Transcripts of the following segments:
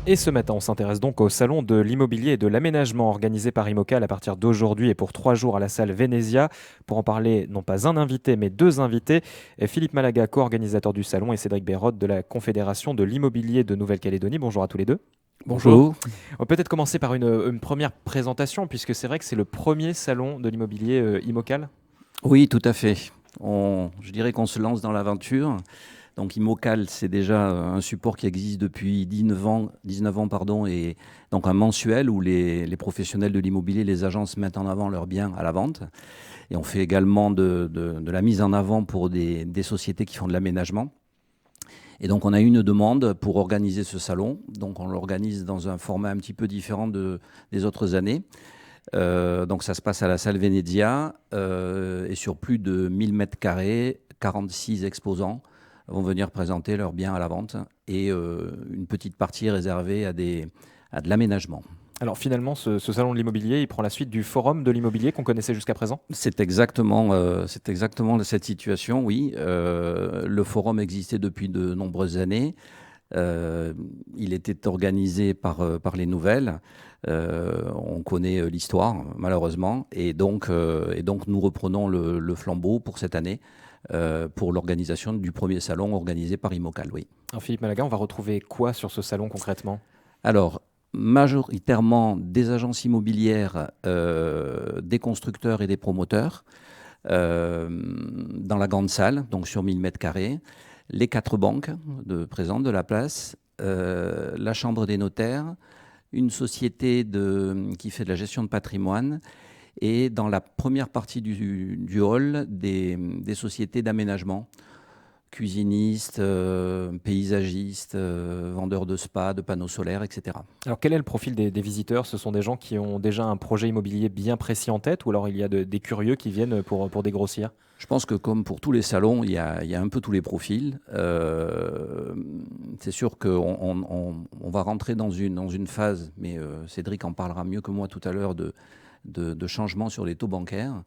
Et ce matin, on s'intéresse donc au salon de l'immobilier et de l'aménagement organisé par Imocal à partir d'aujourd'hui et pour 3 jours à la salle Venezia. Pour en parler, non pas un invité, mais deux invités. Philippe Malaga, co-organisateur du salon, et Cédric Bérotte de la Confédération de l'immobilier de Nouvelle-Calédonie. Bonjour à tous les deux. Bonjour. Bonjour. On va peut-être commencer par une première présentation, puisque c'est vrai que c'est le premier salon de l'immobilier Imocal. Oui, tout à fait. Je dirais qu'on se lance dans l'aventure. Donc Immocal, c'est déjà un support qui existe depuis 19 ans pardon, et donc un mensuel où les professionnels de l'immobilier, les agences mettent en avant leurs biens à la vente. Et on fait également de la mise en avant pour des sociétés qui font de l'aménagement. Et donc on a eu une demande pour organiser ce salon. Donc on l'organise dans un format un petit peu différent des autres années. Donc ça se passe à la salle Venezia et sur plus de 1000 mètres carrés, 46 exposants vont venir présenter leurs biens à la vente et une petite partie réservée à de l'aménagement. Alors finalement, ce salon de l'immobilier, il prend la suite du forum de l'immobilier qu'on connaissait jusqu'à présent. C'est exactement cette situation, oui. Le forum existait depuis de nombreuses années. Il était organisé par les nouvelles. On connaît l'histoire, malheureusement. Et donc, nous reprenons le flambeau pour cette année, pour l'organisation du premier salon organisé par Imocal, oui. Alors Philippe Malaga, on va retrouver quoi sur ce salon concrètement? Alors, majoritairement des agences immobilières, des constructeurs et des promoteurs, dans la grande salle, donc sur 1000 mètres carrés, les quatre banques présentes de la place, la chambre des notaires, une société qui fait de la gestion de patrimoine et dans la première partie du hall, des sociétés d'aménagement, cuisinistes, paysagistes, vendeurs de spas, de panneaux solaires, etc. Alors quel est le profil des visiteurs? Ce sont des gens qui ont déjà un projet immobilier bien précis en tête ou alors il y a des curieux qui viennent pour dégrossir? Je pense que comme pour tous les salons, il y a un peu tous les profils. C'est sûr qu'on va rentrer dans une phase, mais Cédric en parlera mieux que moi tout à l'heure, de changement sur les taux bancaires.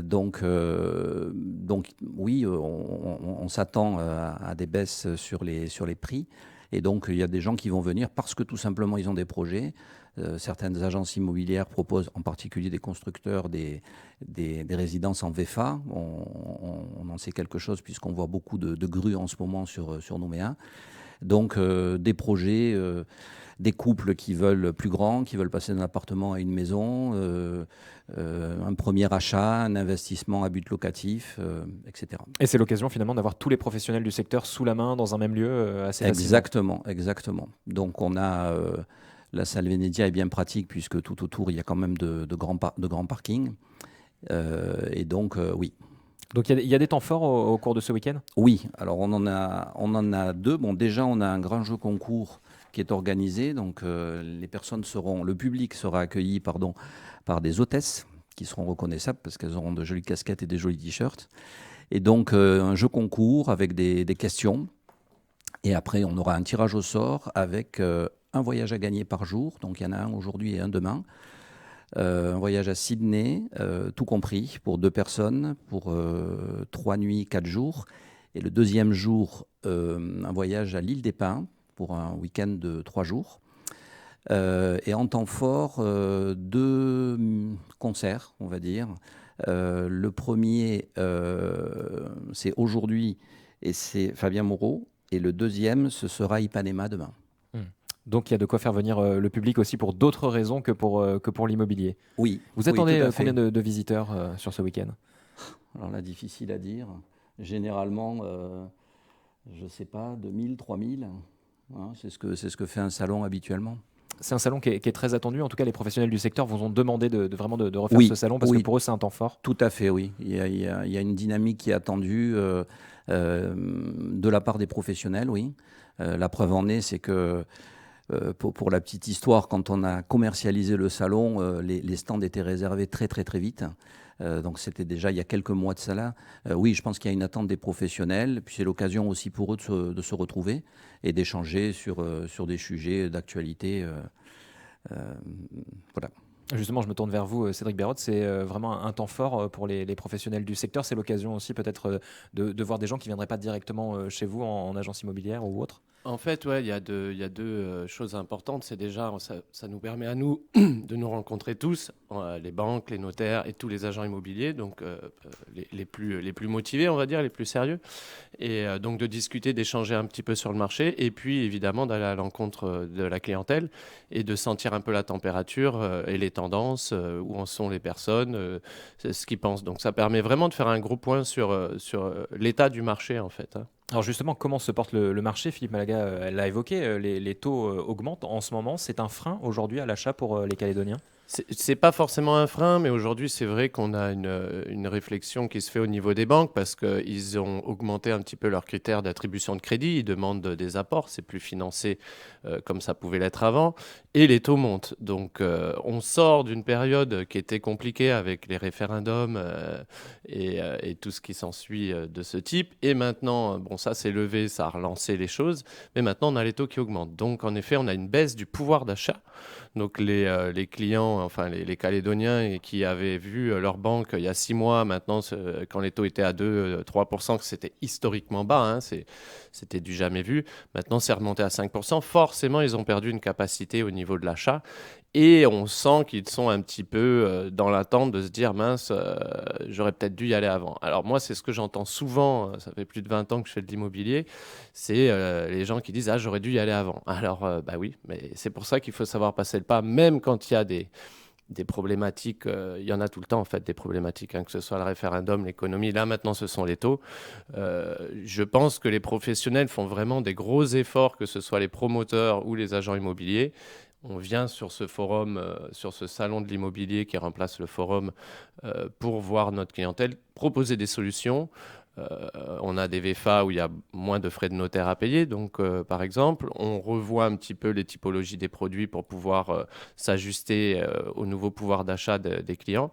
Donc oui, on s'attend à des baisses sur les prix. Et donc, il y a des gens qui vont venir parce que tout simplement, ils ont des projets. Certaines agences immobilières proposent, en particulier des constructeurs, des résidences en VFA. On en sait quelque chose puisqu'on voit beaucoup de grues en ce moment sur Nouméa. Donc, des projets, des couples qui veulent plus grand, qui veulent passer d'un appartement à une maison, un premier achat, un investissement à but locatif, etc. Et c'est l'occasion finalement d'avoir tous les professionnels du secteur sous la main dans un même lieu assez facilement. Exactement, exactement. Donc, on a la salle Venezia est bien pratique puisque tout autour, il y a quand même de grands parkings. Et donc, oui. Donc il y a des temps forts au cours de ce week-end? Oui, alors on en a deux. Bon, déjà, on a un grand jeu concours qui est organisé. Donc, le public sera accueilli, pardon, par des hôtesses qui seront reconnaissables parce qu'elles auront de jolies casquettes et des jolis t-shirts. Et donc, un jeu concours avec des questions. Et après, on aura un tirage au sort avec un voyage à gagner par jour. Donc, il y en a un aujourd'hui et un demain. Un voyage à Sydney, tout compris, pour deux personnes, pour 3 nuits, 4 jours. Et le deuxième jour, un voyage à l'île des Pins, pour un week-end de 3 jours. Et en temps fort, deux concerts, on va dire. Le premier, c'est aujourd'hui, et c'est Fabien Moreau. Et le deuxième, ce sera Ipanema demain. Hmm. Donc il y a de quoi faire venir le public aussi pour d'autres raisons que pour l'immobilier. Oui, Vous oui, tout attendez à combien fait. de visiteurs sur ce week-end? Alors là, difficile à dire. Généralement, je ne sais pas, 2000, 3000. Hein, c'est ce que fait un salon habituellement. C'est un salon qui est très attendu. En tout cas, les professionnels du secteur vous ont demandé vraiment de refaire ce Oui, salon parce que oui, pour eux, c'est un temps fort. tout à fait, oui. Il y a une dynamique qui est attendue de la part des professionnels, oui. La preuve en est, c'est que pour la petite histoire, quand on a commercialisé le salon, les stands étaient réservés très très très vite. Donc c'était déjà il y a quelques mois de cela. Oui, je pense qu'il y a une attente des professionnels. Puis c'est l'occasion aussi pour eux de se retrouver et d'échanger sur des sujets d'actualité. Voilà. Justement, je me tourne vers vous, Cédric Bérotte. C'est vraiment un temps fort pour les professionnels du secteur. C'est l'occasion aussi peut-être de voir des gens qui ne viendraient pas directement chez vous en agence immobilière ou autre. En fait, ouais, il y a deux choses importantes. C'est déjà, ça nous permet à nous de nous rencontrer tous, les banques, les notaires et tous les agents immobiliers, donc les plus motivés, on va dire, les plus sérieux. Et donc de discuter, d'échanger un petit peu sur le marché. Et puis évidemment d'aller à l'encontre de la clientèle et de sentir un peu la température et les tendances, où en sont les personnes, c'est ce qu'ils pensent. Donc ça permet vraiment de faire un gros point sur l'état du marché en fait, hein. Alors justement, comment se porte le marché? Philippe Malaga l'a évoqué, les taux augmentent en ce moment. C'est un frein aujourd'hui à l'achat pour les Calédoniens? C'est pas forcément un frein, mais aujourd'hui, c'est vrai qu'on a une réflexion qui se fait au niveau des banques parce qu'ils ont augmenté un petit peu leurs critères d'attribution de crédit. Ils demandent des apports, c'est plus financé comme ça pouvait l'être avant, et les taux montent. Donc, on sort d'une période qui était compliquée avec les référendums et tout ce qui s'ensuit de ce type. Et maintenant, bon, ça s'est levé, ça a relancé les choses, mais maintenant, on a les taux qui augmentent. Donc, en effet, on a une baisse du pouvoir d'achat. Donc les clients, enfin les Calédoniens et qui avaient vu leur banque il y a 6 mois, maintenant quand les taux étaient à 2-3%, que c'était historiquement bas, hein, c'était du jamais vu. Maintenant c'est remonté à 5%. Forcément ils ont perdu une capacité au niveau de l'achat et on sent qu'ils sont un petit peu dans l'attente de se dire mince, j'aurais peut-être dû y aller avant. Alors moi c'est ce que j'entends souvent, ça fait plus de 20 ans que je fais de l'immobilier, c'est les gens qui disent ah j'aurais dû y aller avant. Alors bah oui, mais c'est pour ça qu'il faut savoir passer le pas, même quand il y a des problématiques, il y en a tout le temps en fait des problématiques, hein, que ce soit le référendum, l'économie, là maintenant ce sont les taux. Je pense que les professionnels font vraiment des gros efforts, que ce soit les promoteurs ou les agents immobiliers. On vient sur ce forum, sur ce salon de l'immobilier qui remplace le forum, pour voir notre clientèle, proposer des solutions. On a des VFA où il y a moins de frais de notaire à payer. Donc, par exemple, on revoit un petit peu les typologies des produits pour pouvoir s'ajuster au nouveau pouvoir d'achat des clients.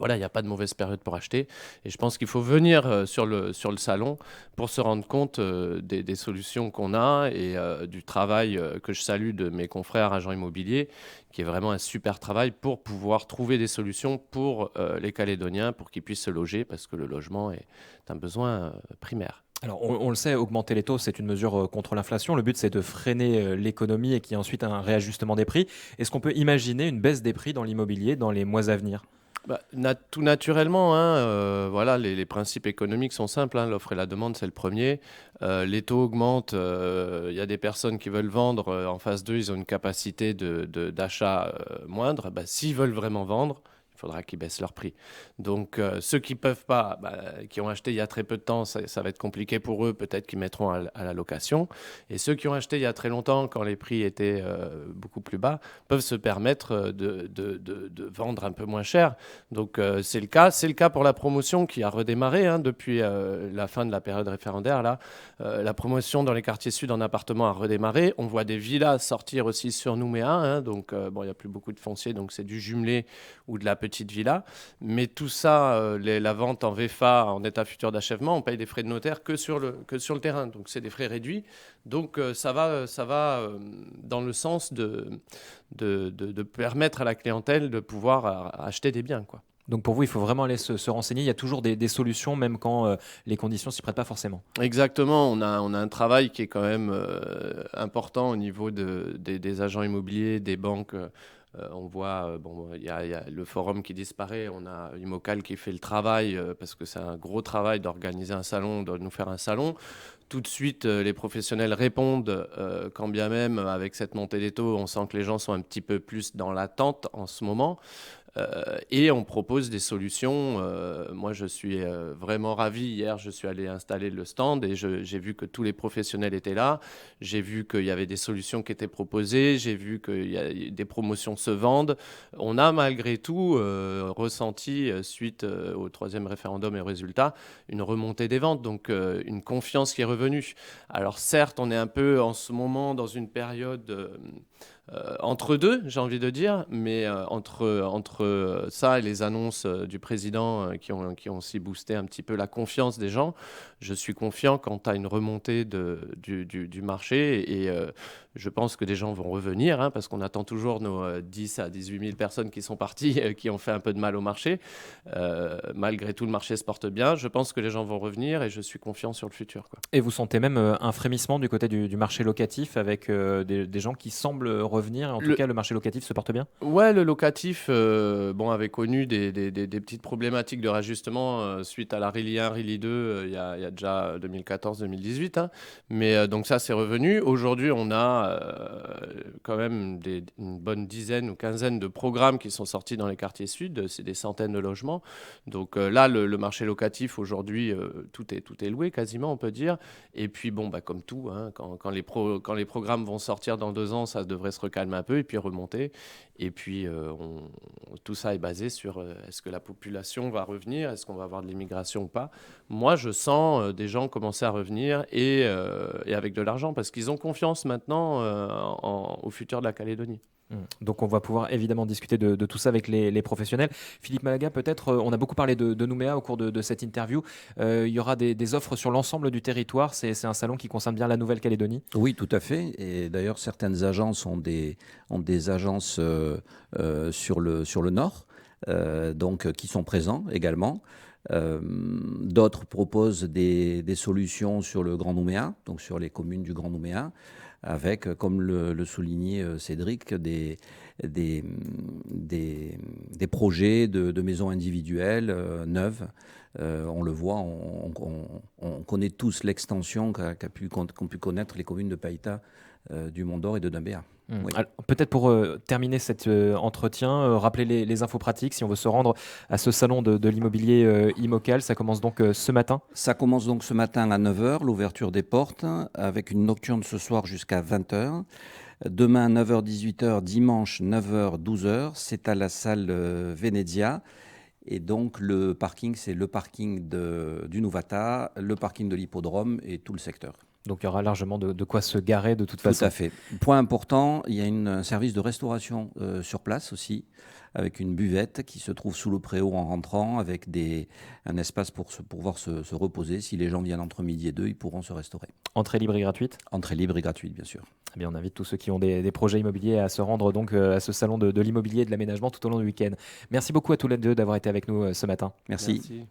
Voilà, il n'y a pas de mauvaise période pour acheter. Et je pense qu'il faut venir sur le salon pour se rendre compte des solutions qu'on a et du travail que je salue de mes confrères agents immobiliers, qui est vraiment un super travail pour pouvoir trouver des solutions pour les Calédoniens, pour qu'ils puissent se loger, parce que le logement est un besoin primaire. Alors, on le sait, augmenter les taux, c'est une mesure contre l'inflation. Le but, c'est de freiner l'économie et qu'il y ait ensuite un réajustement des prix. Est-ce qu'on peut imaginer une baisse des prix dans l'immobilier dans les mois à venir? Bah, tout naturellement, hein, voilà, les principes économiques sont simples, hein, l'offre et la demande, c'est le premier. Les taux augmentent, il y a des personnes qui veulent vendre, en face d'eux, ils ont une capacité d'achat moindre. Bah, s'ils veulent vraiment vendre, il faudra qu'ils baissent leur prix. Donc, ceux qui peuvent pas, bah, qui ont acheté il y a très peu de temps, ça va être compliqué pour eux, peut-être qu'ils mettront à la location. Et ceux qui ont acheté il y a très longtemps, quand les prix étaient beaucoup plus bas, peuvent se permettre de vendre un peu moins cher. Donc, c'est le cas. C'est le cas pour la promotion qui a redémarré, hein, depuis la fin de la période référendaire. Là, la promotion dans les quartiers sud en appartement a redémarré. On voit des villas sortir aussi sur Nouméa, hein, donc bon, il n'y a plus beaucoup de foncier, donc c'est du jumelé ou de la petite villa. Mais tout ça, la vente en VFA, en état futur d'achèvement, on paye des frais de notaire que sur le terrain. Donc c'est des frais réduits. Donc ça va dans le sens de permettre à la clientèle de pouvoir acheter des biens, quoi. Donc pour vous, il faut vraiment aller se renseigner. Il y a toujours des solutions, même quand les conditions s'y prêtent pas forcément. Exactement, on a un travail qui est quand même important au niveau des agents immobiliers, des banques. On voit, bon, il y a le forum qui disparaît, on a Imocal qui fait le travail, parce que c'est un gros travail d'organiser un salon, de nous faire un salon. Tout de suite, les professionnels répondent, quand bien même avec cette montée des taux, on sent que les gens sont un petit peu plus dans l'attente en ce moment. Et on propose des solutions. Moi, je suis vraiment ravi. Hier, je suis allé installer le stand et j'ai vu que tous les professionnels étaient là. J'ai vu qu'il y avait des solutions qui étaient proposées. J'ai vu que des promotions se vendent. On a malgré tout ressenti, suite au troisième référendum et aux résultats, une remontée des ventes, donc une confiance qui est revenue. Alors certes, on est un peu en ce moment dans une période entre deux, j'ai envie de dire, mais entre ça et les annonces du président qui ont aussi boosté un petit peu la confiance des gens, je suis confiant quant à une remontée du marché et je pense que des gens vont revenir parce qu'on attend toujours nos 10 à 18 000 personnes qui sont parties, qui ont fait un peu de mal au marché. Malgré tout, le marché se porte bien. Je pense que les gens vont revenir et je suis confiant sur le futur, quoi. Et vous sentez même un frémissement du côté du marché locatif avec des gens qui semblent revenir. En tout cas, le marché locatif se porte bien? Ouais, le locatif avait connu des petites problématiques de rajustement suite à la RILI 1, RILI 2, il y a déjà 2014-2018. Mais donc ça, c'est revenu. Aujourd'hui, on a quand même une bonne dizaine ou quinzaine de programmes qui sont sortis dans les quartiers sud. C'est des centaines de logements. Donc là, le marché locatif, aujourd'hui, tout est loué quasiment, on peut dire. Et puis, comme tout, quand les programmes vont sortir dans 2 ans, ça devrait se recalmer un peu et puis remonter. Et puis, tout ça est basé sur est-ce que la population va revenir, est-ce qu'on va avoir de l'immigration ou pas. Moi, je sens des gens commencer à revenir et avec de l'argent parce qu'ils ont confiance maintenant au futur de la Calédonie. Donc on va pouvoir évidemment discuter de tout ça avec les professionnels. Philippe Malaga, peut-être, on a beaucoup parlé de Nouméa au cours de cette interview. Il y aura des offres sur l'ensemble du territoire. C'est un salon qui concerne bien la Nouvelle-Calédonie? Oui, tout à fait. Et d'ailleurs, certaines agences ont des agences sur le nord, donc qui sont présents également. D'autres proposent des solutions sur le Grand Nouméa, donc sur les communes du Grand Nouméa, avec, comme le soulignait Cédric, des projets de maisons individuelles neuves. On le voit, on connaît tous l'extension qu'ont pu connaître les communes de Païta, du Mont-d'Or et de Doumbéa. Oui. Alors, peut-être pour terminer cet entretien, rappeler les infos pratiques si on veut se rendre à ce salon de l'immobilier Imocal. Ça commence donc ce matin? Ça commence donc ce matin à 9h, l'ouverture des portes, avec une nocturne ce soir jusqu'à 20h. Demain 9h-18h, dimanche 9h-12h, c'est à la salle Venezia. Et donc le parking, c'est le parking du Nouvata, le parking de l'hippodrome et tout le secteur. Donc il y aura largement de quoi se garer de toute façon. Tout à fait. Point important, il y a un service de restauration sur place aussi, avec une buvette qui se trouve sous le préau en rentrant, avec un espace pour pouvoir se reposer. Si les gens viennent entre midi et 2, ils pourront se restaurer. Entrée libre et gratuite? Entrée libre et gratuite, bien sûr. Eh bien, on invite tous ceux qui ont des projets immobiliers à se rendre donc à ce salon de l'immobilier et de l'aménagement tout au long du week-end. Merci beaucoup à tous les deux d'avoir été avec nous ce matin. Merci.